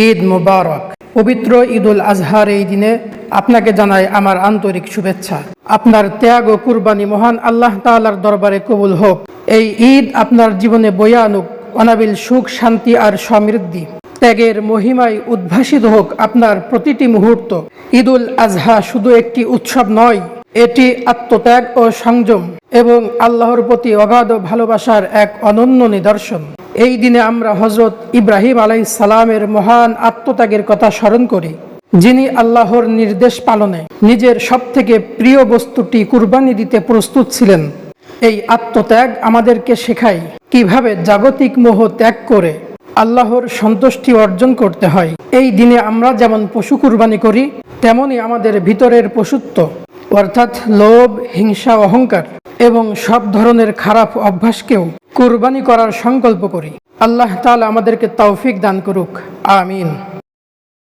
ঈদ মুবারক। পবিত্র ঈদুল আজহার এই দিনে আপনাকে জানাই আমার আন্তরিক শুভেচ্ছা। আপনার ত্যাগ ও কুরবানি মহান আল্লাহ তাআলার দরবারে কবুল হোক। এই ঈদ আপনার জীবনে বয়ে আনুক অনাবিল সুখ, শান্তি আর সমৃদ্ধি। ত্যাগের মহিমায় উদ্ভাসিত হোক আপনার প্রতিটি মুহূর্ত। ঈদুল আজহা শুধু একটি উৎসব নয়, এটি আত্মত্যাগ ও সংযম এবং আল্লাহর প্রতি অগাধ ভালোবাসার এক অনন্য নিদর্শন। এই দিনে আমরা হযরত ইব্রাহিম আলাইহিস সালামের মহান আত্মত্যাগের কথা স্মরণ করি, যিনি আল্লাহর নির্দেশ পালনে নিজের সবথেকে প্রিয় বস্তুটি কুরবানি দিতে প্রস্তুত ছিলেন। এই আত্মত্যাগ আমাদেরকে শেখায় কিভাবে জাগতিক মোহ ত্যাগ করে আল্লাহর সন্তুষ্টি অর্জন করতে হয়। এই দিনে আমরা যেমন পশু কুরবানি করি, তেমনি আমাদের ভিতরের পশুত্ব অর্থাৎ লোভ, হিংসা, অহংকার এবং সব ধরনের খারাপ অভ্যাসকেও কুরবানি করার সংকল্প করি। আল্লাহ তাআলা আমাদেরকে তৌফিক দান করুক। আমিন।